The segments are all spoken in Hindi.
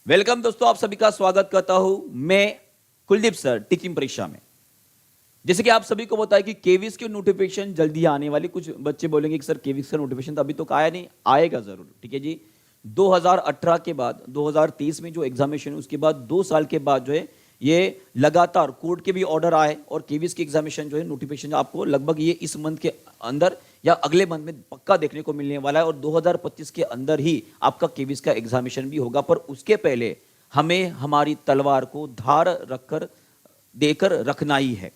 वेलकम दोस्तों, आप सभी का स्वागत करता हूं मैं कुलदीप सर टीचिंग परीक्षा में। जैसे कि आप सभी को पता है कि केवीएस की नोटिफिकेशन जल्दी आने वाली। कुछ बच्चे बोलेंगे कि सर केवीएस का नोटिफिकेशन तो अभी तो आया नहीं, आएगा जरूर। ठीक है जी, 2018 के बाद 2023 में जो एग्जामिनेशन उसके बाद 2 साल के बाद जो है ये लगातार कोर्ट के भी ऑर्डर आए और केवीएस की एग्जामिनेशन जो है नोटिफिकेशन आपको लगभग ये इस मंथ के अंदर या अगले मंथ में पक्का देखने को मिलने वाला है और 2025 के अंदर ही आपका केवीएस का एग्जामिनेशन भी होगा। पर उसके पहले हमें हमारी तलवार को धार रखकर देकर रखना ही है,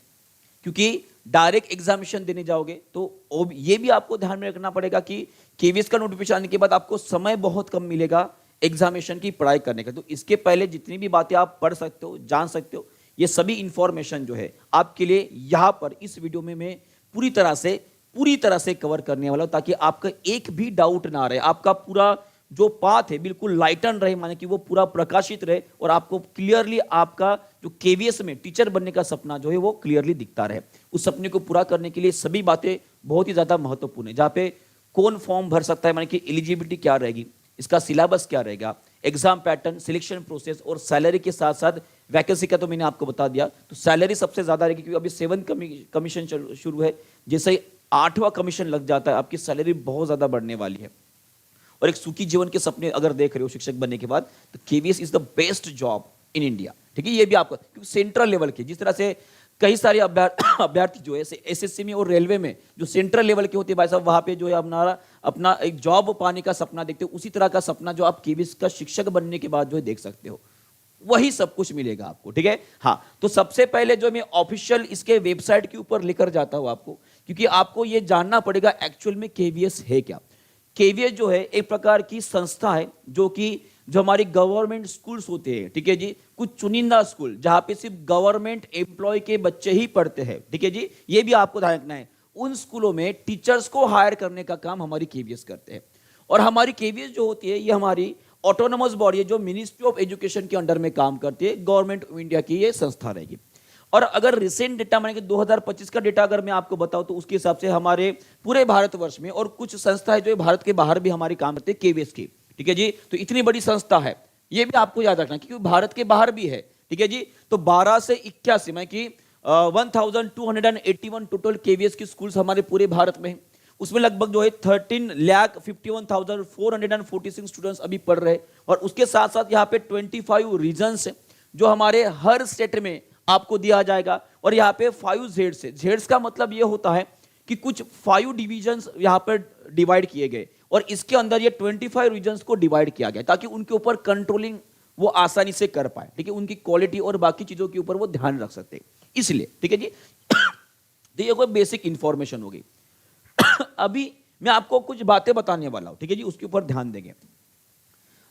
क्योंकि डायरेक्ट एग्जामिनेशन देने जाओगे तो ये भी आपको ध्यान में रखना पड़ेगा कि केवीएस का नोटिफिकेशन आने के बाद आपको समय बहुत कम मिलेगा एग्जामिनेशन की पढ़ाई करने का। तो इसके पहले जितनी भी बातें आप पढ़ सकते हो, जान सकते हो, ये सभी इंफॉर्मेशन जो है आपके लिए यहां पर इस वीडियो में मैं पूरी तरह से कवर करने वाला हूं, ताकि आपका एक भी डाउट ना रहे, आपका पूरा जो पाथ है बिल्कुल लाइटन रहे, माने कि वो पूरा प्रकाशित रहे और आपको क्लियरली आपका जो केवीएस में टीचर बनने का सपना जो है वो क्लियरली दिखता रहे। उस सपने को पूरा करने के लिए सभी बातें बहुत ही ज्यादा महत्वपूर्ण है, जहां पे कौन फॉर्म भर सकता है, माने कि एलिजिबिलिटी क्या रहेगी, इसका सिलेबस क्या रहेगा, एग्जाम पैटर्न, सिलेक्शन प्रोसेस और सैलरी के साथ साथ वैकेंसी का तो मैंने आपको बता दिया। तो सैलरी सबसे ज्यादा रहेगी क्योंकि अभी 7 कमीशन शुरू है, जैसे ही 8वां कमीशन लग जाता है आपकी सैलरी बहुत ज्यादा बढ़ने वाली है। और एक सुखी जीवन के सपने अगर देख रहे हो शिक्षक बनने के बाद, तो KVS is the best job in India. ठीक है, ये भी आपको क्योंकि सेंट्रल लेवल के जिस तरह से कई सारे अभ्यर्थी जो है एसएससी में और रेलवे में जो सेंट्रल लेवल के होते हैं भाई साहब, वहां पे जो है अपना एक जॉब पाने का सपना देखते हो, उसी तरह का सपना जो आप केवीएस का शिक्षक बनने के बाद जो है देख सकते हो, वही सब कुछ मिलेगा आपको। ठीक है, हाँ। तो सबसे पहले जो मैं ऑफिशियल इसके वेबसाइट के ऊपर लेकर जाता हूं आपको, क्योंकि आपको यह जानना पड़ेगा एक्चुअल में केवीएस है क्या। केवीएस जो है एक प्रकार की संस्था है जो हमारी गवर्नमेंट स्कूल्स होते हैं। ठीक है जी, कुछ चुनिंदा स्कूल जहां पे सिर्फ गवर्नमेंट एम्प्लॉय के बच्चे ही पढ़ते हैं। ठीक है जी, ये भी आपको ध्यान रखना है। उन स्कूलों में टीचर्स को हायर करने का काम हमारी केवीएस करते हैं। और हमारी केवीएस जो होती है ये हमारी ऑटोनोमस बॉडी है, जो मिनिस्ट्री ऑफ एजुकेशन के अंडर में काम करती है, गवर्नमेंट ऑफ इंडिया की ये संस्था रहेगी। और अगर रिसेंट डेटा माने कि 2025 का डेटा अगर मैं आपको बताऊं तो उसके हिसाब से हमारे पूरे भारतवर्ष में और कुछ संस्थाएं जो भारत के बाहर भी हमारी काम करते हैं केवीएस की। ठीक है जी, तो इतनी बड़ी संस्था है, ये भी आपको याद रखना क्योंकि भारत के बाहर भी है। ठीक है जी, तो 12 से 81 में कि 1281 टोटल केवीएस की स्कूल्स हमारे पूरे भारत में है। उसमें लगभग जो है 13,51,446 स्टूडेंट्स अभी पढ़ रहे हैं। और उसके साथ साथ यहाँ पे 25 रीजन्स है जो हमारे हर स्टेट में आपको दिया जाएगा। और यहाँ पे 5 जेड्स है। जेड्स का मतलब ये होता है कि कुछ 5 डिविजन्स यहाँ पर डिवाइड किए गए और इसके अंदर ये 25 रीजन्स को डिवाइड किया गया ताकि उनके ऊपर कंट्रोलिंग वो आसानी से कर पाए। ठीक है, उनकी क्वालिटी और बाकी चीजों के ऊपर वो ध्यान रख सकते हैं, इसलिए। ठीक है जी, तो ये कोई बेसिक इंफॉर्मेशन होगी। अभी मैं आपको कुछ बातें बताने वाला हूं। ठीक है जी, उसके ऊपर ध्यान देंगे।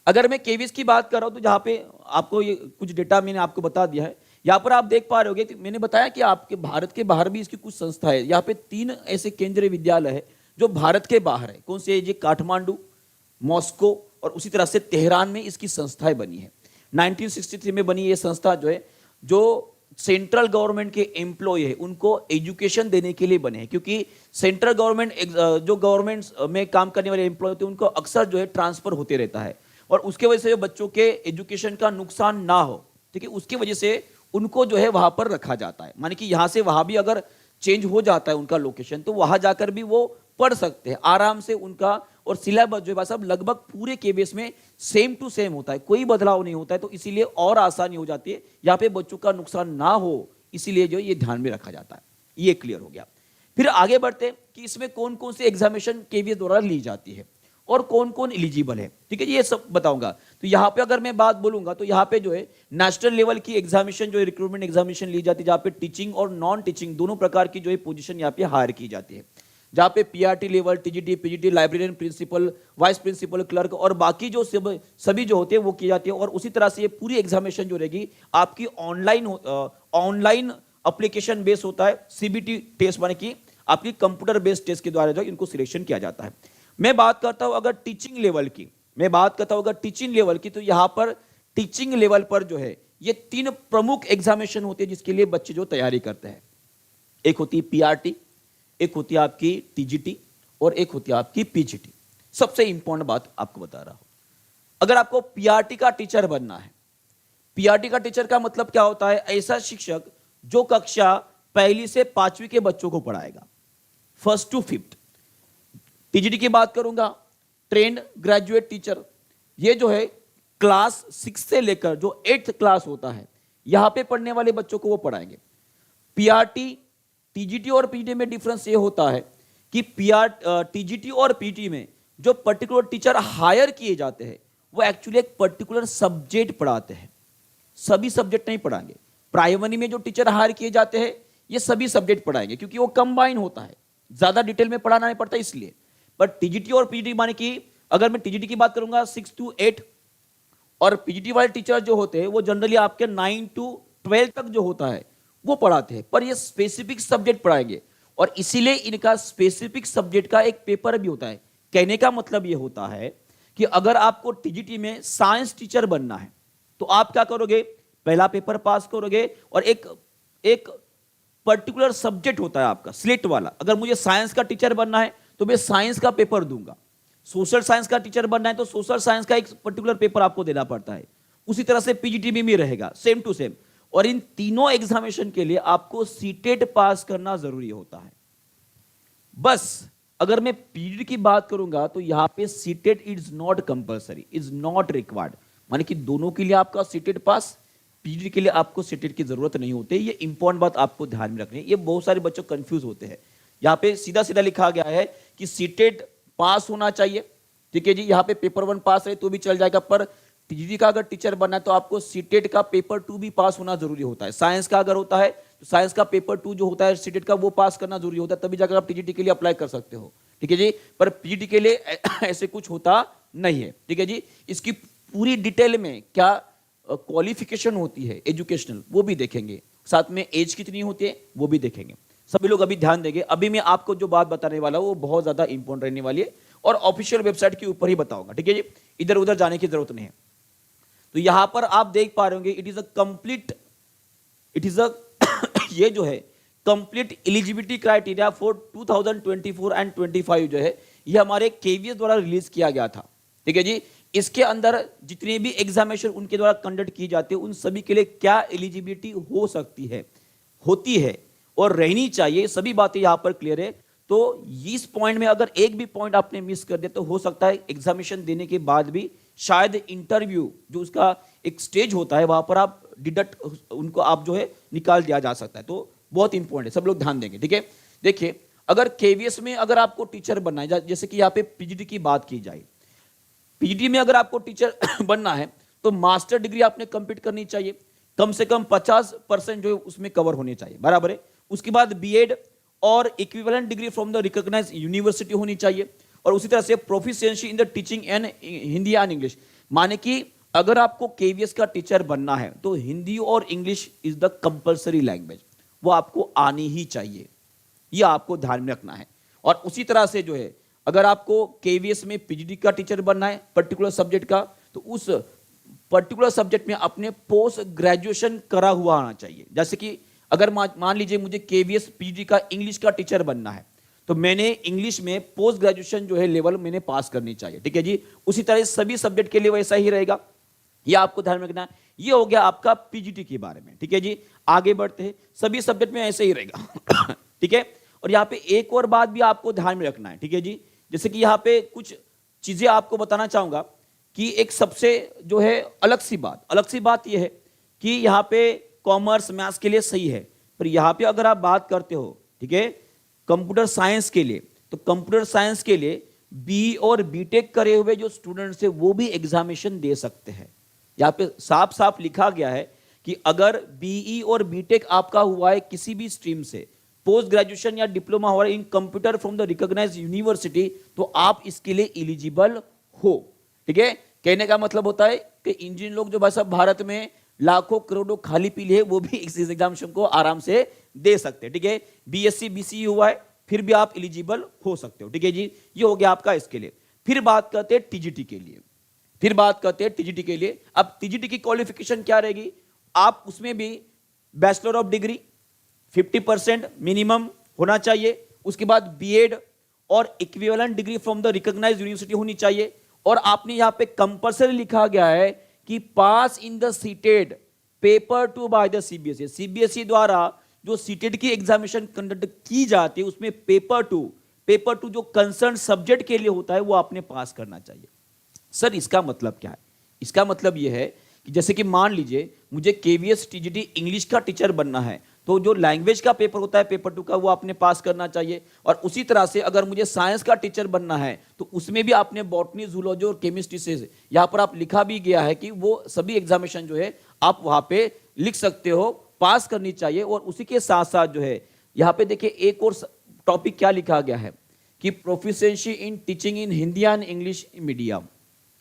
अगर मैं केवीएस की बात कर रहा हूं तो जहां पे आपको ये कुछ डेटा मैंने आपको बता दिया है। यहां पर आप देख पा रहे होगे कि मैंने बताया कि आपके भारत के बाहर भी इसकी कुछ संस्था है। यहाँ पे 3 ऐसे केंद्रीय विद्यालय है जो भारत के बाहर है। कौन से? ये काठमांडू, मॉस्को और उसी तरह से तेहरान में इसकी संस्थाएं बनी है। 1963 में बनी ये संस्था जो है, जो सेंट्रल गवर्नमेंट के एम्प्लॉय है उनको एजुकेशन देने के लिए बने हैं। क्योंकि सेंट्रल गवर्नमेंट जो गवर्नमेंट में काम करने वाले एम्प्लॉय होते हैं उनको अक्सर जो है ट्रांसफर होते रहता है और उसके वजह से बच्चों के एजुकेशन का नुकसान ना हो। ठीक है, उसकी वजह से उनको जो है वहां पर रखा जाता है। माने कि यहां से वहां भी अगर चेंज हो जाता है उनका लोकेशन तो वहां जाकर भी वो पढ़ सकते हैं आराम से उनका। और सिलेबस जो है सब लगभग पूरे केवीएस में सेम टू सेम होता है, कोई बदलाव नहीं होता है। तो इसीलिए और आसानी हो जाती है, यहाँ पे बच्चों का नुकसान ना हो, इसीलिए जो ये ध्यान में रखा जाता है। ये क्लियर हो गया। फिर आगे बढ़ते हैं कि इसमें कौन कौन सी एग्जामिनेशन केवीएस द्वारा ली जाती है और कौन कौन एलिजिबल है। ठीक है, ये सब बताऊंगा। तो यहाँ पे अगर मैं बात बोलूंगा तो यहाँ पे जो है नेशनल लेवल की एग्जामिनेशन जो है रिक्रूटमेंट एग्जामिनेशन ली जाती है, जहाँ पे टीचिंग और नॉन टीचिंग दोनों प्रकार की जो है पोजीशन यहाँ पे हायर की जाती है। जहाँ पे PRT level, TGT, PGT, librarian, principal, vice principal, clerk और बाकी जो सभी जो होते हैं वो की जाती है। और उसी तरह से ये पूरी एग्जामिनेशन जो रहेगी आपकी ऑनलाइन एप्लीकेशन बेस होता है। सीबीटी टेस्ट माने कि आपकी कंप्यूटर बेस्ड टेस्ट के द्वारा जो इनको सिलेक्शन किया जाता है। मैं बात करता हूं अगर टीचिंग लेवल की, तो यहां पर टीचिंग लेवल पर जो है ये 3 प्रमुख एग्जामिनेशन होते हैं जिसके लिए बच्चे जो तैयारी करते हैं। एक होती है पीआरटी, एक होती है आपकी टीजीटी और एक होती है आपकी पीजीटी। सबसे इंपॉर्टेंट बात आपको बता रहा हूं, अगर आपको पीआरटी का टीचर बनना है, पीआरटी का टीचर का मतलब क्या होता है? ऐसा शिक्षक जो कक्षा पहली से पांचवी के बच्चों को पढ़ाएगा, फर्स्ट टू फिफ्थ। टीजीटी की बात करूंगा, ट्रेंड ग्रेजुएट टीचर, ये जो है क्लास 6 से लेकर जो 8th क्लास होता है, यहां पे पढ़ने वाले बच्चों को वो पढ़ाएंगे। पीआरटी, टीजीटी और पीटी में डिफरेंस ये होता है कि टीजीटी और पीटी में जो पर्टिकुलर टीचर हायर किए जाते हैं वो एक्चुअली एक पर्टिकुलर सब्जेक्ट पढ़ाते हैं, सभी सब्जेक्ट नहीं पढ़ाएंगे। प्राइमरी में जो टीचर हायर किए जाते हैं ये सभी सब्जेक्ट पढ़ाएंगे क्योंकि वो कंबाइन होता है, ज्यादा डिटेल में पढ़ाना नहीं पड़ता इसलिए। पर टीजीटी और पीजीटी माने कि अगर मैं टीजीटी की बात करूंगा 6 to 8, और पीजीटी वाले टीचर जो होते हैं वो जनरली आपके 9 to 12 तक जो होता है वो पढ़ाते हैं, पर ये स्पेसिफिक सब्जेक्ट पढ़ाएंगे और इसीलिए इनका स्पेसिफिक सब्जेक्ट का एक पेपर भी होता है। कहने का मतलब ये होता है कि अगर आपको टीजीटी में साइंस टीचर बनना है तो आप क्या करोगे? पहला पेपर पास करोगे और एक पर्टिकुलर सब्जेक्ट होता है आपका स्लेट वाला। अगर मुझे साइंस का टीचर बनना है तो मैं साइंस का पेपर दूंगा, सोशल साइंस का टीचर बनना है तो सोशल साइंस का एक पर्टिकुलर पेपर आपको देना पड़ता है। उसी तरह से पीजीटी में भी रहेगा, सेम टू सेम। और इन तीनों एग्जामिनेशन के लिए आपको सीटेट पास करना जरूरी होता है। बस अगर मैं पीजीटी की बात करूंगा तो यहां पे CTET is not compulsory, is not required, माने कि दोनों के लिए आपका सीटेट पास, पीजीटी के लिए आपको सीटेट की जरूरत नहीं होती। ये इंपॉर्टेंट बात आपको ध्यान में रखनी है, ये बहुत सारे बच्चों कंफ्यूज होते हैं। यहाँ पे सीधा सीधा लिखा गया है कि सीटेट पास होना चाहिए, ठीक है जी। यहाँ पे पेपर 1 पास है तो भी चल जाएगा, पर टीजीटी का अगर टीचर बनना है तो आपको सीटेट का पेपर 2 भी पास होना जरूरी होता है। साइंस का अगर होता है तो साइंस का पेपर 2 जो होता है सीटेट का, वो पास करना जरूरी होता है, तभी जाकर आप टीजीटी के लिए अप्लाई कर सकते हो, ठीक है जी। पर पीजीटी के लिए ऐसे कुछ होता नहीं है, ठीक है जी। इसकी पूरी डिटेल में क्या क्वालिफिकेशन होती है एजुकेशनल वो भी देखेंगे, साथ में एज कितनी होती है वो भी देखेंगे। सभी लोग अभी ध्यान देंगे। अभी मैं आपको जो बात बताने वाला हूं वो बहुत ज्यादा इंपॉर्टेंट रहने वाली है और ऑफिशियल वेबसाइट के ऊपर ही बताऊंगा, ठीक है जी। इधर उधर जाने की जरूरत नहीं है। तो यहां पर आप देख पा रहे होंगे इट इज अ ये जो है complete eligibility criteria for 2024 and 25 जो है ये हमारे केवीएस द्वारा रिलीज किया गया था, ठीक है जी। इसके अंदर जितने भी एग्जामिनेशन उनके द्वारा कंडक्ट की जाती है उन सभी के लिए क्या एलिजिबिलिटी हो सकती है, होती है और रहनी चाहिए, सभी बातें यहां पर क्लियर है। तो इस पॉइंट में अगर एक भी पॉइंट आपने मिस कर दिया तो हो सकता है एग्जामिनेशन देने के बाद भी शायद इंटरव्यू जो उसका एक स्टेज होता है वहां पर आप डिडक्ट उनको आप जो है निकाल दिया जा सकता है। तो बहुत इंपॉर्टेंट है, सब लोग ध्यान देंगे, ठीक है। देखिए अगर केवीएस में अगर आपको टीचर बनना है, जैसे कि यहाँ पे पीजीटी की बात की जाए, पीजीटी में अगर आपको टीचर बनना है तो मास्टर डिग्री आपने कंप्लीट करनी चाहिए, कम से कम 50% जो है उसमें कवर होने चाहिए, बराबर है। उसके बाद बीएड और equivalent degree from the recognized university होनी चाहिए, और उसी तरह से proficiency in the teaching and Hindi and English, माने कि अगर आपको केवीएस का टीचर बनना है तो हिंदी और English is the compulsory language, वो आपको आनी ही चाहिए, ये आपको ध्यान में रखना है। और उसी तरह से जो है अगर आपको केवीएस में पीजीटी का टीचर बनना है पर्टिकुलर सब्जेक्ट का, तो उस पर्टिकुलर सब्जेक्ट में अपने पोस्ट ग्रेजुएशन करा हुआ आना चाहिए। जैसे कि अगर मान लीजिए मुझे केवीएस पीजीटी का इंग्लिश का टीचर बनना है तो मैंने इंग्लिश में पोस्ट ग्रेजुएशन जो है लेवल मैंने पास करनी चाहिए, ठीक है जी। उसी तरह सभी सब्जेक्ट के लिए वैसा ही रहेगा, ये आपको ध्यान में रखना है। ये हो गया आपका पीजीटी के बारे में, ठीक है जी। आगे बढ़ते हैं, सभी सब्जेक्ट में ऐसे ही रहेगा ठीक है। और यहाँ पे एक और बात भी आपको ध्यान में रखना है, ठीक है जी। जैसे कि यहाँ पे कुछ चीजें आपको बताना चाहूंगा कि एक सबसे जो है अलग सी बात यह है कि यहाँ पे कॉमर्स मैथ्स के लिए सही है, पर यहाँ पे अगर आप बात करते हो, ठीक है, कंप्यूटर साइंस के लिए, तो कंप्यूटर साइंस के लिए बी और बीटेक करे हुए जो स्टूडेंट्स है वो भी एग्जामिनेशन दे सकते हैं। यहाँ पे साफ साफ लिखा गया है कि अगर बीई और बीटेक आपका हुआ है किसी भी स्ट्रीम से, पोस्ट ग्रेजुएशन या डिप्लोमा हुआ in computer from the recognized university, तो आप इसके लिए एलिजिबल हो, ठीक है। कहने का मतलब होता है कि इंजीनियर लोग जो भाई साहब भारत में लाखों करोड़ों खाली पीली है वो भी इस एग्जामिनेशन को आराम से दे सकते हैं, ठीक है। बीएससी बीसीई हुआ है फिर भी आप एलिजिबल हो सकते हो, ठीक है जी। ये हो गया आपका इसके लिए। फिर बात करते हैं टीजीटी के लिए। अब टीजीटी की क्वालिफिकेशन क्या रहेगी? आप उसमें भी बैचलर ऑफ डिग्री 50% मिनिमम होना चाहिए, उसके बाद बीएड और equivalent degree from the recognized university होनी चाहिए, और आपने यहां पे कंपल्सरी लिखा गया है कि pass in the cited paper to by the CBSE. CBSE द्वारा जो सीटेड की एग्जामिनेशन कंडक्ट की जाती है उसमें पेपर टू जो कंसर्न सब्जेक्ट के लिए होता है वो आपने पास करना चाहिए। सर इसका मतलब क्या है? इसका मतलब यह है कि जैसे कि मान लीजिए मुझे केवीएस टीजीटी इंग्लिश का टीचर बनना है, तो जो लैंग्वेज का पेपर होता है पेपर टू का वो आपने पास करना चाहिए। और उसी तरह से अगर मुझे साइंस का टीचर बनना है तो उसमें भी आपने बॉटनी, जूलॉजी और केमिस्ट्री से यहाँ पर आप लिखा भी गया है कि वो सभी एग्जामिनेशन जो है आप वहां पे लिख सकते हो, पास करनी चाहिए। और उसी के साथ साथ जो है यहाँ पे देखिए एक और टॉपिक क्या लिखा गया है कि proficiency in teaching in Hindi and English medium.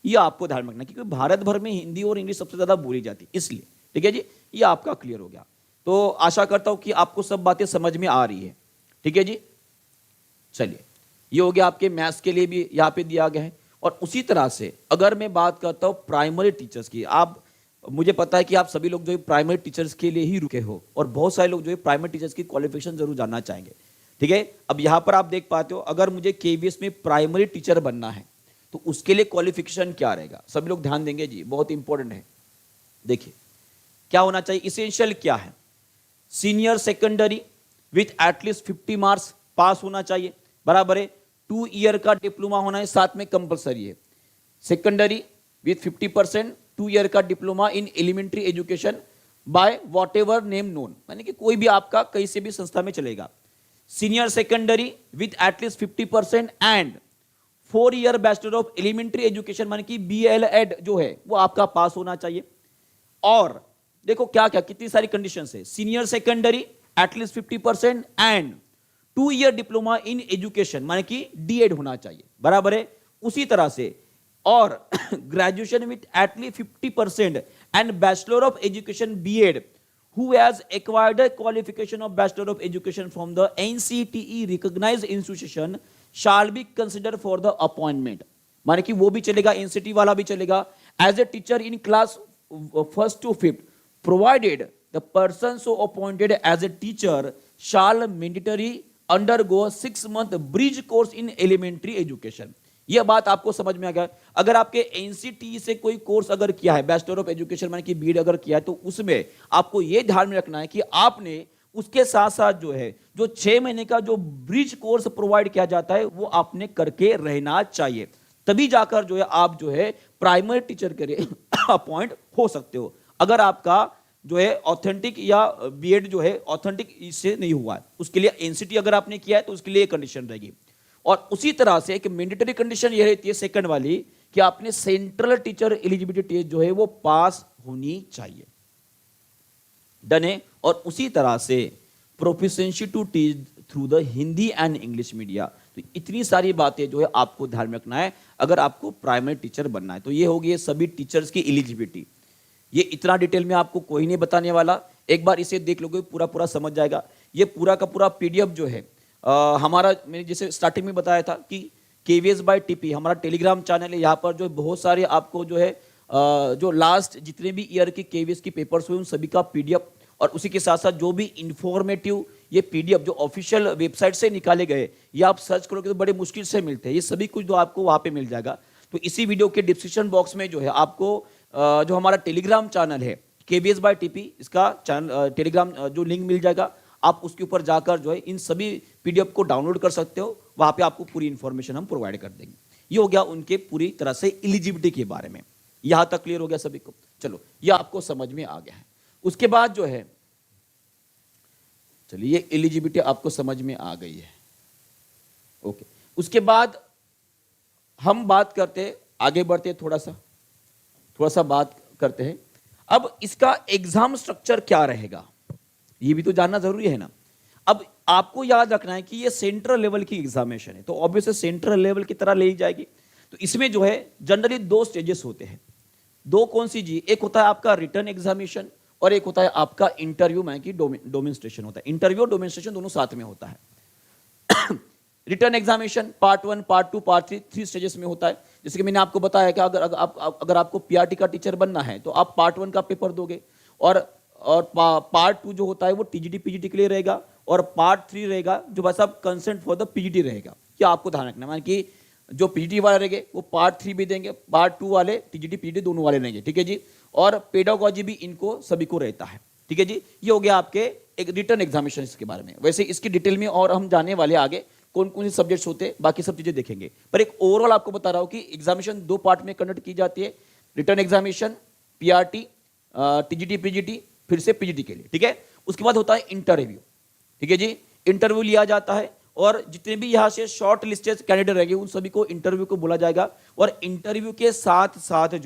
ये आपको ध्यान रखना क्योंकि भारत भर में हिंदी और इंग्लिश सबसे ज्यादा बोली जाती है, इसलिए। ठीक है जी, ये आपका क्लियर हो गया। तो आशा करता हूं कि आपको सब बातें समझ में आ रही है। ठीक है जी, चलिए ये हो गया आपके मैथ्स के लिए भी यहाँ पे दिया गया है। और उसी तरह से अगर मैं बात करता हूं प्राइमरी टीचर्स की, आप मुझे पता है कि आप सभी लोग जो है प्राइमरी टीचर्स के लिए ही रुके हो और बहुत सारे लोग जो है प्राइमरी टीचर्स की क्वालिफिकेशन जरूर जानना चाहेंगे। ठीक है, अब यहां पर आप देख पाते हो अगर मुझे केवीएस में प्राइमरी टीचर बनना है तो उसके लिए क्वालिफिकेशन क्या रहेगा, सभी लोग ध्यान देंगे जी, बहुत इंपॉर्टेंट है। देखिए क्या होना चाहिए, इसेंशियल क्या है, senior secondary with at least 50 marks पास होना चाहिए, बराबर है। 2 ईयर का डिप्लोमा होना है, साथ में कंपलसरी है। सेकेंडरी विथ 50%, 2 ईयर का diploma in elementary education by whatever name known, यानी कि कोई भी आपका कहीं से भी संस्था में चलेगा। Senior secondary with at least 50% and 4 year bachelor of elementary education माने कि BLEd जो है वो आपका पास होना चाहिए। और देखो क्या क्या कितनी सारी कंडीशंस है, senior secondary at least 50% and 2 year diploma in education माने कि D.Ed होना चाहिए, बराबर है। उसी तरह से और graduation with at least 50% and bachelor of education B.Ed who has acquired a qualification of Bachelor of Education from the NCTE recognized institution shall be considered for the appointment। माने कि वो भी चलेगा, NCTE वाला भी चलेगा। As a teacher in class 1st to 5th provided the person so appointed as a teacher shall mandatory undergo 6-month bridge course in elementary education। यह बात आपको समझ में आ गया। अगर आपके एनसीटी से कोई कोर्स अगर किया है, बैचलर ऑफ एजुकेशन माने कि बीएड अगर किया है, तो उसमें आपको यह ध्यान में रखना है कि आपने उसके साथ साथ जो है जो 6 महीने का जो ब्रिज कोर्स प्रोवाइड किया जाता है वो आपने करके रहना चाहिए, तभी जाकर जो है आप जो है प्राइमरी टीचर के लिए अपॉइंट हो सकते हो। अगर आपका जो है ऑथेंटिक या बीएड जो है ऑथेंटिक इससे नहीं हुआ है, उसके लिए एनसीटी अगर आपने किया है तो उसके लिए कंडीशन रहेगी। और उसी तरह से एक मैंडेटरी कंडीशन यह रहती है सेकंड वाली कि आपने सेंट्रल टीचर एलिजिबिलिटी टेस्ट जो है वो पास होनी चाहिए। डन है। और उसी तरह से proficiency to teach through the Hindi and English media. तो इतनी सारी बातें जो है आपको ध्यान में रखना है अगर आपको प्राइमरी टीचर बनना है। तो ये होगी सभी टीचर्स की एलिजिबिलिटी। ये इतना डिटेल में आपको कोई नहीं बताने वाला, एक बार इसे देख लोगे पूरा पूरा समझ जाएगा। ये पूरा का पूरा पीडीएफ जो है हमारा, मैंने जैसे स्टार्टिंग में बताया था कि KVS by TP हमारा टेलीग्राम चैनल है। यहाँ पर जो बहुत सारे आपको जो है जो लास्ट जितने भी ईयर के KVS की पेपर्स हुए उन सभी का पीडीएफ और उसी के साथ साथ जो भी इंफॉर्मेटिव ये पीडीएफ जो ऑफिशियल वेबसाइट से निकाले गए, ये आप सर्च करोगे तो बड़े मुश्किल से मिलते हैं। ये सभी कुछ जो आपको वहाँ पे मिल जाएगा। तो इसी वीडियो के डिस्क्रिप्शन बॉक्स में जो है आपको जो हमारा टेलीग्राम चैनल है KVS by TP, इसका चैनल टेलीग्राम जो लिंक मिल जाएगा, आप उसके ऊपर जाकर जो है इन सभी पीडीएफ को डाउनलोड कर सकते हो। वहां पे आपको पूरी इंफॉर्मेशन हम प्रोवाइड कर देंगे। ये हो गया उनके पूरी तरह से एलिजिबिलिटी के बारे में। यहां तक क्लियर हो गया सभी को? चलो ये आपको समझ में आ गया है। उसके बाद जो है चलिए ये एलिजिबिलिटी आपको समझ में आ गई है। ओके, उसके बाद हम बात करते आगे बढ़ते थोड़ा सा बात करते हैं। अब इसका एग्जाम स्ट्रक्चर क्या रहेगा ये भी तो जानना जरूरी है ना। अब आपको याद रखना है कि ये सेंट्रल लेवल की एग्जामिनेशन है तो ऑब्वियसली सेंट्रल लेवल की तरह ले जाएगी। तो इसमें जो है जनरली 2 स्टेजेस होते हैं। 2 कौन सी जी? एक होता है आपका रिटर्न एग्जामिनेशन और एक होता है आपका इंटरव्यू में कि डोमेंस्ट्रेशन होता है। इंटरव्यू और डोमेंस्ट्रेशन दोनों साथ में होता है। Return examination part 1, part 2, part 3 stages में होता है। जैसे कि मैंने आपको बताया कि अगर आपको पीआरटी का टीचर बनना है तो आप पार्ट 1 का पेपर दोगे और पार्ट 2 जो होता है वो टीजीटी पीजीटी के लिए रहेगा और पार्ट 3 रहेगा जो बस आप कंसेंट फॉर द पीजीटी रहेगा। क्या आपको ध्यान रखना है कि जो पीजीटी वाले रहेंगे वो पार्ट 3 भी देंगे, पार्ट 2 वाले टीजीटी पीजीटी दोनों वाले रहेंगे, ठीक है जी। और पेडागोजी भी इनको सभी को रहता है, ठीक है जी। ये हो गया आपके एक रिटर्न एग्जामिनेशन के बारे में। वैसे इसकी डिटेल में और हम जाने वाले आगे कौन कौन से सब्जेक्ट्स होते हैं, बाकी सब चीजें देखेंगे। पर एक ओवरऑल आपको बता रहा हूं कि एग्जामिनेशन 2 पार्ट में कंडक्ट की जाती है, return examination, PRT, TGT PGT, फिर से पीजीटी के लिए, ठीक है। उसके बाद होता है इंटरव्यू, ठीक है जी। इंटरव्यू लिया जाता है और जितने भी यहाँ से शॉर्ट लिस्टेड कैंडिडेट रहेंगे उन सभी को इंटरव्यू को बोला जाएगा। और इंटरव्यू के साथ साथ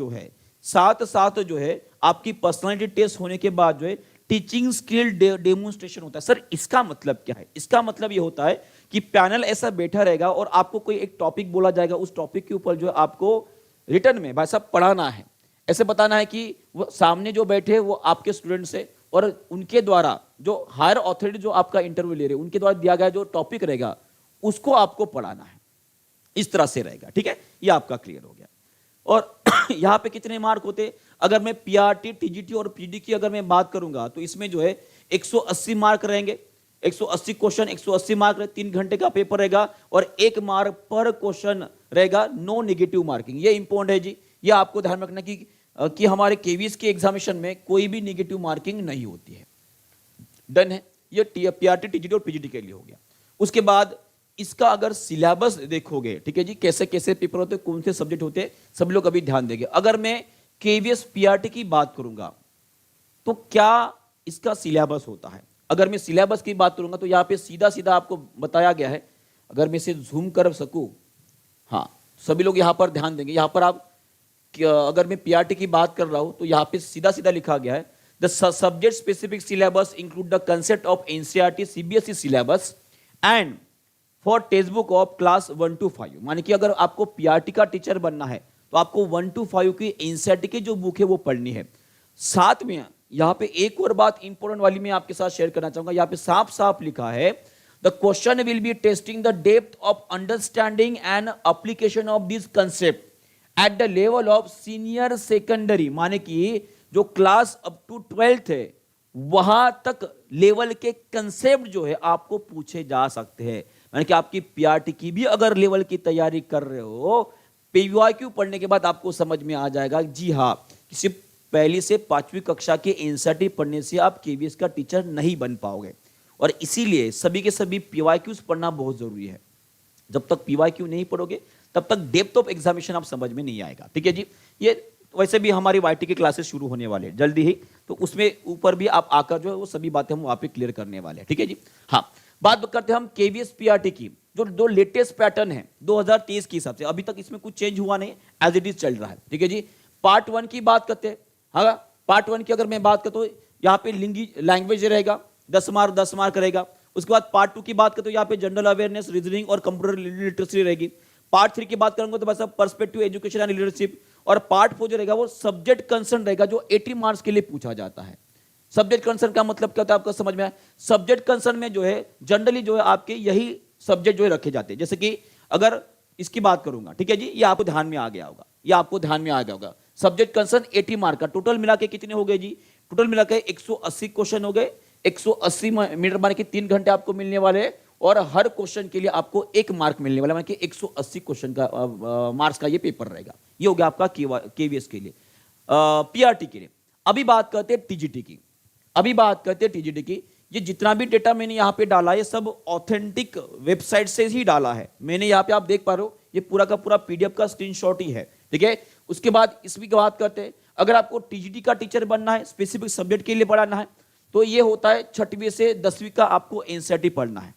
जो है आपकी पर्सनालिटी टेस्ट होने के बाद जो है टीचिंग स्किल डेमोन्स्ट्रेशन होता है। सर इसका मतलब क्या है? इसका मतलब ये होता है कि पैनल ऐसा बैठा रहेगा और आपको कोई एक टॉपिक बोला जाएगा, उस टॉपिक के ऊपर जो है आपको रिटर्न में भाई साहब पढ़ाना है। ऐसे बताना है कि वो सामने जो बैठे वो आपके स्टूडेंट्स है और उनके द्वारा जो हायर अथॉरिटी जो आपका इंटरव्यू ले रहे हैं उनके द्वारा दिया गया जो टॉपिक रहेगा उसको आपको पढ़ाना है। इस तरह से रहेगा, ठीक है। ये आपका क्लियर हो गया। और यहां पे कितने मार्क होते? अगर मैं पीआरटी, टीजीटी और पीडी की अगर मैं बात करूंगा तो इसमें जो है 180 मार्क रहेंगे। 180 क्वेश्चन, 180 मार्क, 3 घंटे का पेपर रहेगा और 1 मार्क पर क्वेश्चन रहेगा, नो नेगेटिव मार्किंग। ये इंपॉर्टेंट है जी, ये आपको ध्यान रखना कि हमारे केवीएस के एग्जामिनेशन में कोई भी नेगेटिव मार्किंग नहीं होती है। डन है, ये पीआरटी, टीजीटी और पीजीटी के लिए हो गया। उसके बाद इसका अगर सिलेबस देखोगे, ठीक है जी, कैसे कैसे पेपर होते, कौन से सब्जेक्ट होते, सब लोग अभी ध्यान देंगे। अगर मैं केवीएस पीआरटी की बात करूंगा तो क्या इसका सिलेबस होता है? अगर मैं सिलेबस की बात करूंगा तो यहां पे सीधा सीधा आपको बताया गया है। अगर मैं इसे जूम कर सकूं, हाँ, सभी लोग यहां पर ध्यान देंगे। यहां पर आप अगर मैं पीआरटी की बात कर रहा हूं तो यहां पे सीधा सीधा लिखा गया है, the subject specific syllabus include the concept of NCERT CBSE syllabus and for text book of class 1 to 5। माने कि अगर आपको पीआरटी का टीचर बनना है तो आपको 1 to 5 की एनसीईआरटी की जो बुक है वो पढ़नी है। साथ में यहां पे एक और बात इंपॉर्टेंट वाली मैं आपके साथ शेयर करना चाहूंगा। यहां पे साफ साफ लिखा है, the question will be testing the depth of understanding and application of this concept at the level of senior secondary. माने कि जो क्लास अप टू 12th है वहां तक लेवल के कंसेप्ट जो है आपको पूछे जा सकते हैं। यानी कि आपकी पीआरटी की भी अगर लेवल की तैयारी कर रहे हो, पीवाईक्यू पढ़ने के बाद आपको समझ में आ जाएगा, जी हाँ, किसी पहली से 5वीं कक्षा के एनसीईआरटी पढ़ने से आप केवीएस का टीचर नहीं बन पाओगे। और इसीलिए सभी के सभी पीवाईक्यूज पढ़ना बहुत जरूरी है। जब तक पीवाईक्यू नहीं पढ़ोगे तब तक डेप्थ ऑफ एग्जामिनेशन आप समझ में नहीं आएगा, ठीक है जी। ये वैसे भी हमारी वाईटी की क्लासेस शुरू होने वाले हैं जल्दी ही, तो उसमें ऊपर भी आप आकर जो है वो सभी बातें हम वहां पे क्लियर करने वाले हैं, ठीक है जी। हाँ, बात करते हैं हम केवीएस पीआरटी की। जो लेटेस्ट पैटर्न है 2023 के हिसाब से, अभी तक इसमें कुछ चेंज हुआ नहीं, एज इट इज चल रहा है, ठीक है जी। पार्ट 1 की बात करते हैं। हाँ, पार्ट 1 की अगर मैं बात करता हूँ यहाँ पे लैंग्वेज रहेगा, 10 मार्क रहेगा। उसके बाद पार्ट 2 की बात करते हो यहाँ पे जनरल अवेयरनेस, रीजनिंग और कंप्यूटर लिटरेसी रहेगी। पार्ट 3 की बात करूंगा तो बस पर्सपेक्टिव एजुकेशन एंड लीडरशिप। और पार्ट 4 जो रहेगा वो सब्जेक्ट कंसर्न रहेगा, जो 80 मार्क्स के लिए पूछा जाता है। सब्जेक्ट कंसर्न का मतलब क्या होता है आपको समझ में आया? सब्जेक्ट कंसर्न में जो है जनरली जो है आपके यही सब्जेक्ट जो है रखे जाते हैं। जैसे कि अगर इसकी बात करूंगा, ठीक है जी, ये आपको ध्यान में आ गया होगा, ये आपको ध्यान में आ गया होगा। सब्जेक्ट कंसर्न 80 मार्क का, टोटल मिला के कितने हो गए जी? टोटल मिला के 180 क्वेश्चन हो गए। 180 मिनट माने कि 3 घंटे आपको मिलने वाले, और हर क्वेश्चन के लिए आपको 1 मार्क मिलने वाला, माने कि 180 क्वेश्चन का मार्क्स का ये पेपर रहेगा। ये हो गया आपका केवीएस के लिए। पीआरटी के लिए अभी बात करते हैं टीजीटी की। ये जितना भी डेटा मैंने यहाँ पे डाला है सब ऑथेंटिक वेबसाइट से ही डाला है मैंने। यहाँ पे आप देख पा रहे हो ये पूरा का पूरा पीडीएफ का स्क्रीनशॉट ही है, ठीक है। उसके बाद इसकी बात करते हैं, अगर आपको टीजीटी का टीचर बनना है, स्पेसिफिक सब्जेक्ट के लिए पढ़ाना है, तो ये होता है 6वीं से 10वीं का आपको एनसीईआरटी पढ़ना है,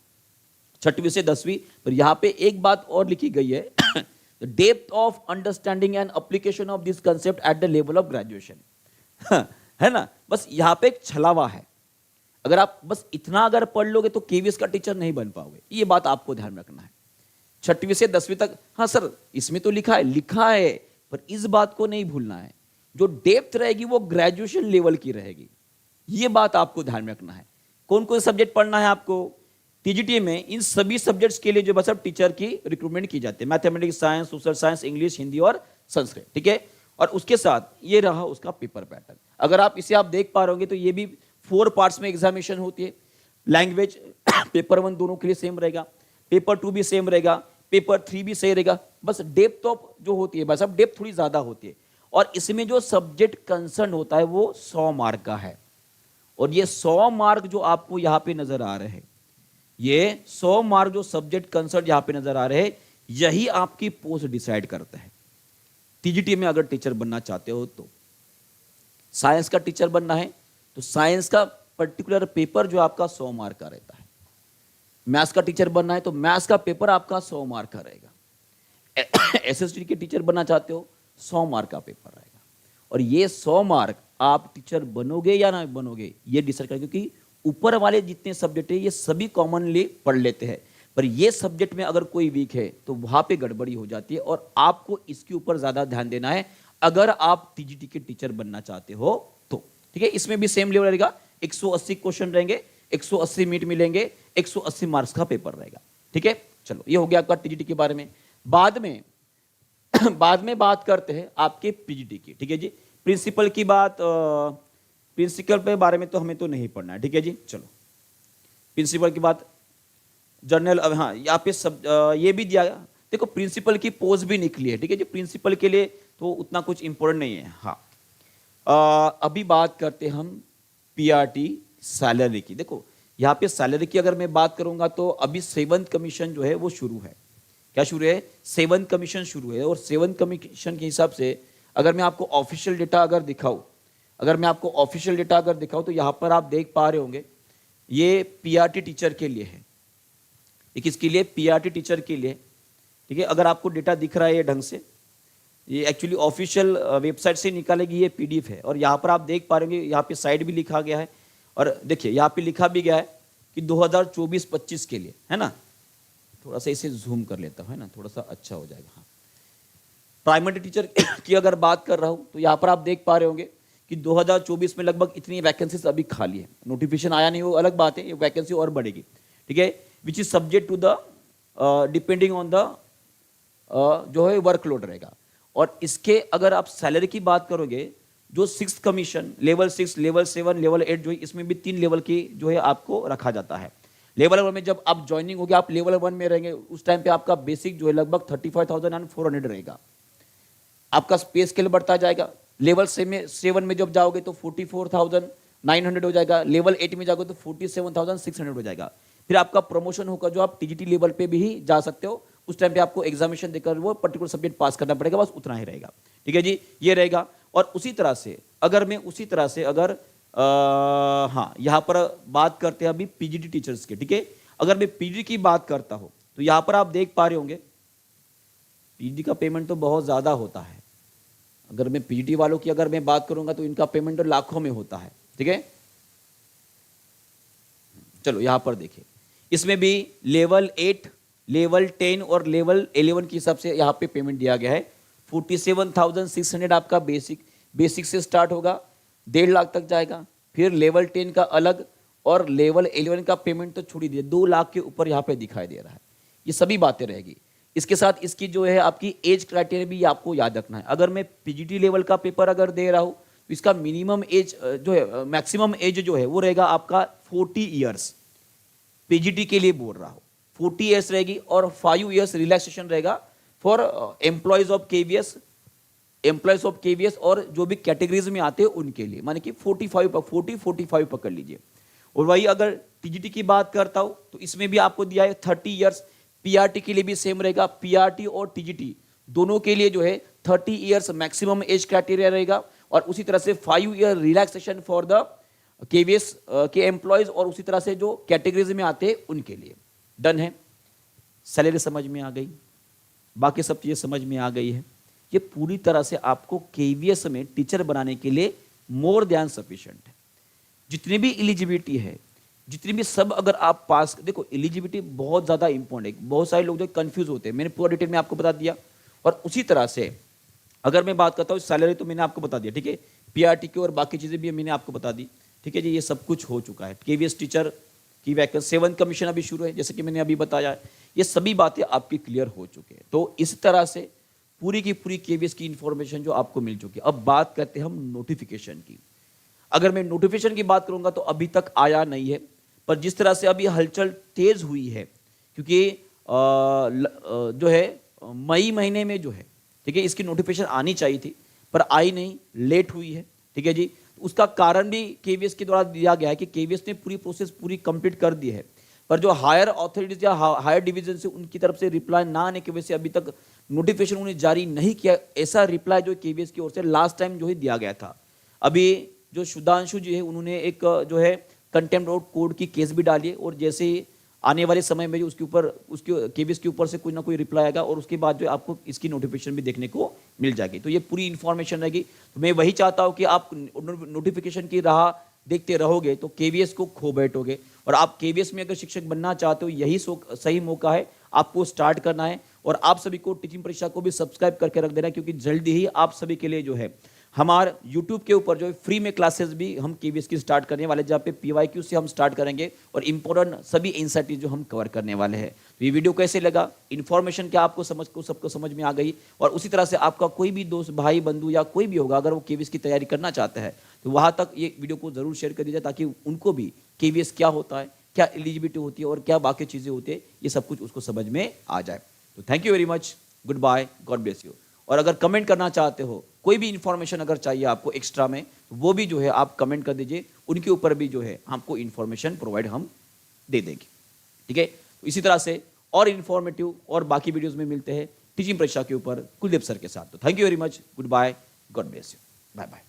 6वीं से 10वीं। पर यहाँ पे एक बात और लिखी गई है, depth of understanding and application of this concept at the level of graduation, है ना। बस यहाँ पे एक छलावा है, अगर आप बस इतना अगर पढ़ लोगे तो केवीएस का टीचर नहीं बन पाओगे। ये बात आपको ध्यान रखना है। 6वीं से 10वीं तक, हाँ सर इसमें तो लिखा है, पर इस बात को नहीं भूलना है, जो डेप्थ रहेगी वो ग्रेजुएशन लेवल की रहेगी। ये बात आपको ध्यान में रखना है। कौन कौन सब्जेक्ट पढ़ना है आपको टीजीटी में? इन सभी सब्जेक्ट्स के लिए जो बस अब टीचर की रिक्रूटमेंट की जाती है, mathematics, science, social science, English, Hindi और संस्कृत, ठीक है। और उसके साथ ये रहा उसका पेपर पैटर्न। अगर आप इसे आप देख पा रहे होंगे तो ये भी 4 पार्ट्स में एग्जामिनेशन होती है। लैंग्वेज पेपर 1 दोनों के लिए सेम रहेगा, पेपर 2 भी सेम रहेगा, पेपर 3 भी सही रहेगा। बस डेप्थ ऑफ जो होती है, बस अब डेप्थ थोड़ी ज्यादा होती है, और इसमें जो सब्जेक्ट कंसर्न होता है वो 100 मार्क का है। और ये 100 मार्क जो आपको यहाँ पे नजर आ रहे हैं, ये 100 मार्क जो सब्जेक्ट कंसर्न यहाँ पे नजर आ रहे हैं, यही आपकी पोस्ट डिसाइड करता है। टीजीटी में अगर टीचर बनना चाहते हो तो साइंस का टीचर बनना है तो साइंस का पर्टिकुलर पेपर जो आपका 100 मार्क का रहता है। मैथ्स का टीचर बनना है तो मैथ्स का पेपर आपका 100 मार्क का रहेगा। एसएसटी के टीचर बनना चाहते हो 100 मार्क का पेपर रहेगा। और ये 100 मार्क आप टीचर बनोगे या ना बनोगे ये डिसाइड करेंगे, क्योंकि ऊपर वाले जितने सब्जेक्ट है ये सभी कॉमनली पढ़ लेते हैं, पर ये सब्जेक्ट में अगर कोई वीक है तो वहां पे गड़बड़ी हो जाती है, और आपको इसके ऊपर ज्यादा ध्यान देना है अगर आप टीजीटी के टीचर बनना चाहते हो तो। ठीक है, इसमें भी सेम लेवल रहेगा, 180 क्वेश्चन रहेंगे, 180 मिनट मिलेंगे, 180 मार्क्स का पेपर रहेगा। ठीक है, चलो ये हो गया आपका टीजीटी के बारे में। बाद में बात करते हैं आपके पीजीटी की। ठीक है जी, प्रिंसिपल की बात, प्रिंसिपल पे बारे में तो हमें तो नहीं पढ़ना है। ठीक है जी, चलो प्रिंसिपल की बात, जर्नल, हाँ यहाँ पे सब ये भी दिया, देखो प्रिंसिपल की पोस्ट भी निकली है। ठीक है जी, प्रिंसिपल के लिए तो उतना कुछ इंपॉर्टेंट नहीं है। हाँ, अभी बात करते हम पीआरटी सैलरी की। देखो यहाँ पे सैलरी की अगर मैं बात करूंगा तो अभी 7th कमीशन जो है वो शुरू है। क्या शुरू है? 7th कमीशन शुरू है, और 7th कमीशन के हिसाब से अगर मैं आपको ऑफिशियल डेटा अगर दिखाऊं, तो यहाँ पर आप देख पा रहे होंगे ये पीआरटी टीचर के लिए है। ये किसके लिए? पीआरटी टीचर के लिए। ठीक है, अगर आपको डेटा दिख रहा है ये ढंग से, ये एक्चुअली ऑफिशियल वेबसाइट से निकालेगी, ये पीडीएफ है। और यहाँ पर आप देख पा रहे होंगे, यहाँ पे साइड भी लिखा गया है, और देखिए यहाँ पे लिखा भी गया है कि 2024-25 के लिए, है ना। थोड़ा सा इसे जूम कर लेता हूँ, है ना, थोड़ा सा अच्छा हो जाएगा। हाँ, प्राइमरी टीचर की अगर बात कर रहा हूँ तो यहाँ पर आप देख पा रहे होंगे कि 2024 में लगभग इतनी वैकेंसीज अभी खाली है। नोटिफिकेशन आया नहीं, वो अलग बात है, ये वैकेंसी और बढ़ेगी। ठीक है, which is subject to the depending on the जो है वर्कलोड रहेगा। और इसके अगर आप सैलरी की बात करोगे, जो 6th commission, level 6, level 7, level 8 जो है, इसमें भी 3 लेवल की जो है आपको रखा जाता है। लेवल 1 में जब आप ज्वाइनिंग होगी, आप लेवल 1 में रहेंगे, उस टाइम पे आपका बेसिक जो है लगभग 35,400 रहेगा। आपका पे स्केल बढ़ता जाएगा। लेवल 7 में जब जाओगे तो 44,900 हो जाएगा। लेवल 8 में जाओगे तो 47,600 हो जाएगा। फिर आपका प्रमोशन होगा, जो आप टीजीटी लेवल पे भी जा सकते हो। उस टाइम पे आपको एग्जामिनेशन देकर वो पर्टिकुलर सब्जेक्ट पास करना पड़ेगा, बस उतना ही रहेगा। ठीक है जी, ये रहेगा। और उसी तरह से अगर हाँ, यहाँ पर बात करते हैं अभी पीजीटी टीचर्स के। ठीक है, अगर मैं पीजी की बात करता हूं तो यहाँ पर आप देख पा रहे होंगे पीजी का पेमेंट तो बहुत ज्यादा होता है। अगर मैं पीजीटी वालों की अगर मैं बात करूंगा तो इनका पेमेंट तो लाखों में होता है। ठीक है, चलो यहाँ पर देखिए, इसमें भी लेवल 8, लेवल 10 और लेवल 11 के हिसाब से यहाँ पे पेमेंट दिया गया है। 47,600 आपका बेसिक से स्टार्ट होगा, 1.5 लाख तक जाएगा। फिर लेवल 10 का अलग, और लेवल 11 का पेमेंट तो छोड़ ही दिए, 2 लाख के ऊपर यहाँ पे दिखाई दे रहा है। ये सभी बातें रहेगी। इसके साथ इसकी जो है आपकी एज क्राइटेरिया भी आपको याद रखना है। अगर मैं पीजीटी लेवल का पेपर अगर दे रहा हूँ तो इसका मिनिमम एज जो है, मैक्सिमम एज जो है वो रहेगा आपका 40 ईयर्स। पीजीटी के लिए बोल रहा हूँ 40 ईयर्स रहेगी, और 5 ईयर्स रिलैक्सेशन रहेगा फॉर एम्प्लॉयज ऑफ केवीएस और जो भी कैटेगरीज में आते हैं उनके लिए, माने कि 45 पकड़ लीजिए। और वही अगर टीजीटी की बात करता हूं तो इसमें भी आपको दिया है 30 ईयर्स। पीआरटी के लिए भी सेम रहेगा, पीआरटी और टीजीटी दोनों के लिए जो है 30 ईयर्स मैक्सिमम एज क्राइटेरिया रहेगा। और उसी तरह से 5 year relaxation for the KVS के एम्प्लॉयज, और उसी तरह से जो कैटेगरीज में आते हैं उनके लिए। डन है, सैलरी समझ में आ गई, बाकी सब चीजें समझ में आ गई है। ये पूरी तरह से आपको केवीएस में टीचर बनाने के लिए मोर देन सफिशिएंट है। जितनी भी एलिजिबिलिटी है, जितनी भी सब अगर आप पास, देखो एलिजिबिलिटी बहुत ज्यादा इंपॉर्टेंट है। बहुत सारे लोग जो कंफ्यूज होते हैं, मैंने पूरा डिटेल में आपको बता दिया। और उसी तरह से अगर मैं बात करता हूँ सैलरी, तो मैंने आपको बता दिया। ठीक है, पीआरटी की और बाकी चीजें भी मैंने आपको बता दी। ठीक है जी, ये सब कुछ हो चुका है। केवीएस टीचर की वैकेंसी 7th कमीशन अभी शुरू है, जैसे कि मैंने अभी बताया। ये सभी बातें आपकी क्लियर हो चुकी है। तो इस तरह से पूरी की पूरी केवीएस की इंफॉर्मेशन जो आपको मिल चुकी है। अब बात करते हैं हम नोटिफिकेशन की। अगर मैं नोटिफिकेशन की बात करूंगा तो अभी तक आया नहीं है, पर जिस तरह से अभी हलचल तेज हुई है, क्योंकि जो है मई महीने में जो है, ठीक है, इसकी नोटिफिकेशन आनी चाहिए थी पर आई नहीं, लेट हुई है, ठीक है जी। उसका कारण भी केवीएस के द्वारा दिया गया है कि केवीएस ने पूरी प्रोसेस पूरी कंप्लीट कर दी है, पर जो हायर अथॉरिटीज या हायर डिवीजन से उनकी तरफ से रिप्लाई ना आने की वजह से अभी तक नोटिफिकेशन उन्हें जारी नहीं किया। ऐसा रिप्लाई जो केवीएस की ओर से लास्ट टाइम जो है दिया गया था। अभी जो सुधांशु जी है उन्होंने एक जो है कंटेम्प्ट ऑफ कोर्ट की केस भी डाली है और जैसे ही आने वाले समय में जो उसके केवीएस के ऊपर से कोई ना कोई रिप्लाई आएगा और उसके बाद जो आपको इसकी नोटिफिकेशन भी देखने को मिल जाएगी। तो ये पूरी इन्फॉर्मेशन रहेगी। तो मैं वही चाहता हूँ कि आप नोटिफिकेशन की राह देखते रहोगे तो केवीएस को खो बैठोगे। और आप केवीएस में अगर शिक्षक बनना चाहते हो, यही सही मौका है, आपको स्टार्ट करना है। और आप सभी को टीचिंग परीक्षा को भी सब्सक्राइब करके रख देना है, क्योंकि जल्दी ही आप सभी के लिए जो है हमारे YouTube के ऊपर जो है फ्री में क्लासेस भी हम केवीएस की स्टार्ट करने वाले, जहाँ पे PYQ से हम स्टार्ट करेंगे और इंपॉर्टेंट सभी इंसाइट जो हम कवर करने वाले हैं। तो ये वीडियो कैसे लगा, इन्फॉर्मेशन क्या आपको सबको समझ में आ गई? और उसी तरह से आपका कोई भी दोस्त, भाई, बंधु या कोई भी होगा, अगर वो केवीएस की तैयारी करना चाहता है तो वहाँ तक ये वीडियो को जरूर शेयर कर दीजिए, ताकि उनको भी केवीएस क्या होता है, क्या एलिजिबिलिटी होती है और क्या बाकी चीज़ें होती है, ये सब कुछ उसको समझ में आ जाए। तो thank you very much, goodbye, God bless you. और अगर कमेंट करना चाहते हो, कोई भी इंफॉर्मेशन अगर चाहिए आपको एक्स्ट्रा में, वो भी जो है आप कमेंट कर दीजिए, उनके ऊपर भी जो है आपको इंफॉर्मेशन प्रोवाइड हम दे देंगे, ठीक है। तो इसी तरह से और इंफॉर्मेटिव और बाकी वीडियोस में मिलते हैं टीचिंग परीक्षा के ऊपर कुलदीप सर के साथ। तो thank you very much, goodbye, God bless you, bye bye.